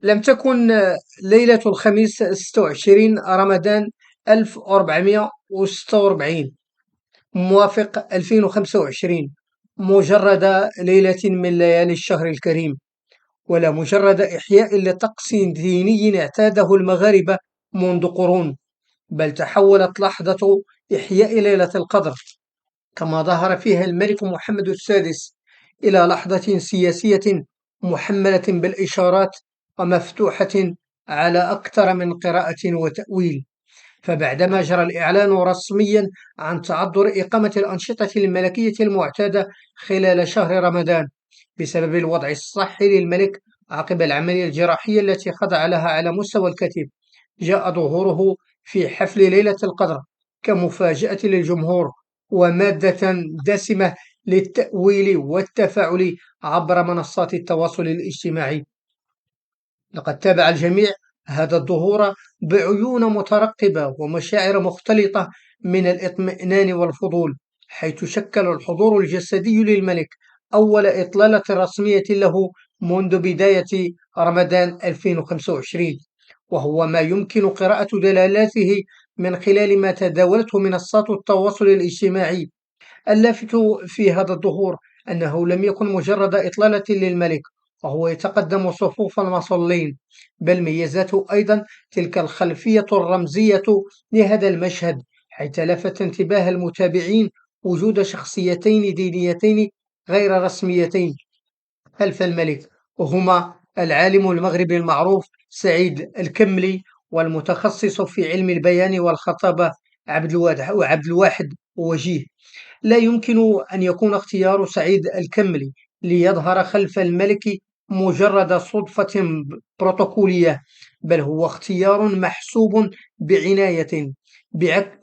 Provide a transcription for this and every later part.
لم تكن ليلة الخميس 26 رمضان 1446 موافق 2025 مجرد ليلة من ليالي الشهر الكريم، ولا مجرد إحياء لطقس ديني اعتاده المغاربة منذ قرون، بل تحولت لحظة إحياء ليلة القدر كما ظهر فيها الملك محمد السادس إلى لحظة سياسية محملة بالإشارات ومفتوحة على أكثر من قراءة وتأويل. فبعدما جرى الإعلان رسميا عن تعذر إقامة الأنشطة الملكية المعتادة خلال شهر رمضان بسبب الوضع الصحي للملك عقب العملية الجراحية التي خضع لها على مستوى الكتف، جاء ظهوره في حفل ليلة القدر كمفاجأة للجمهور ومادة دسمة للتأويل والتفاعل عبر منصات التواصل الاجتماعي. لقد تابع الجميع هذا الظهور بعيون مترقبة ومشاعر مختلطة من الاطمئنان والفضول، حيث شكل الحضور الجسدي للملك أول إطلالة رسمية له منذ بداية رمضان 2025، وهو ما يمكن قراءة دلالاته من خلال ما تداولته منصات التواصل الاجتماعي. اللافت في هذا الظهور أنه لم يكن مجرد إطلالة للملك وهو يتقدم صفوف المصلين، بل ميزته أيضا تلك الخلفية الرمزية لهذا المشهد، حيث لفت انتباه المتابعين وجود شخصيتين دينيتين غير رسميتين خلف الملك، وهما العالم المغربي المعروف سعيد الكملي والمتخصص في علم البيان والخطابة عبد الواحد وجيه. لا يمكن أن يكون اختيار سعيد الكملي ليظهر خلف الملك مجرد صدفة بروتوكولية، بل هو اختيار محسوب بعناية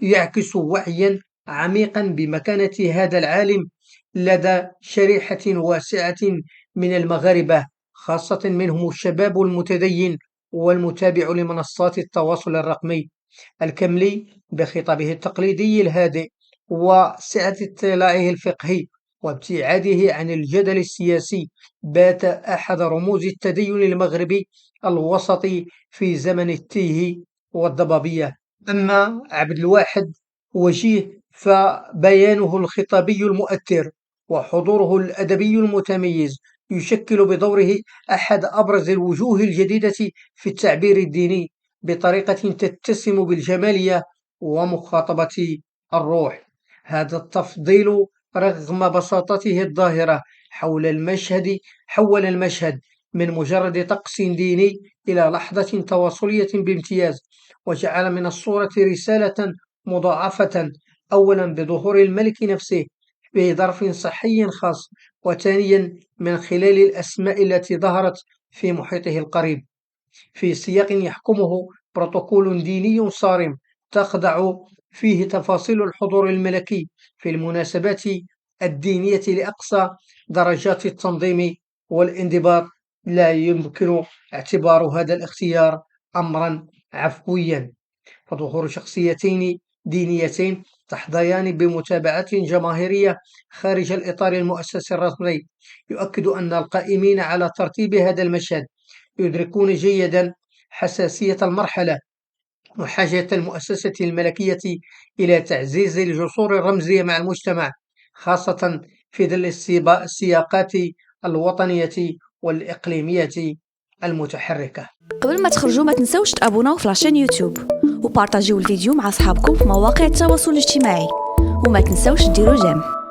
يعكس وعيا عميقا بمكانة هذا العالم لدى شريحة واسعة من المغاربة، خاصة منهم الشباب المتدين والمتابع لمنصات التواصل الرقمي. الكملي بخطابه التقليدي الهادئ وسعة اطلاعه الفقهي وابتعاده عن الجدل السياسي بات أحد رموز التدين المغربي الوسطي في زمن التيه والضبابية. أما عبد الواحد وجيه فبيانه الخطابي المؤثر وحضوره الأدبي المتميز يشكل بدوره أحد أبرز الوجوه الجديدة في التعبير الديني بطريقة تتسم بالجمالية ومخاطبة الروح. هذا التفضيل رغم بساطته الظاهرة حول المشهد من مجرد طقس ديني إلى لحظة تواصلية بامتياز، وجعل من الصورة رسالة مضاعفة، أولا بظهور الملك نفسه في ظرف صحي خاص، وثانيا من خلال الأسماء التي ظهرت في محيطه القريب في سياق يحكمه بروتوكول ديني صارم تخضع فيه تفاصيل الحضور الملكي في المناسبات الدينية لأقصى درجات التنظيم والانضباط. لا يمكن اعتبار هذا الاختيار أمرا عفويا، فظهور شخصيتين دينيتين تحظيان بمتابعة جماهيرية خارج الإطار المؤسسي الرسمي يؤكد أن القائمين على ترتيب هذا المشهد يدركون جيدا حساسية المرحلة وحاجة المؤسسة الملكية إلى تعزيز الجسور الرمزية مع المجتمع، خاصة في ظل السياقات الوطنية والإقليمية المتحركة. قبل ما تخرجوا ما تنسوش تابوناو في لاشين يوتيوب وبارطاجيو الفيديو مع أصحابكم في مواقع التواصل الاجتماعي، وما تنسوش ديروا جيم.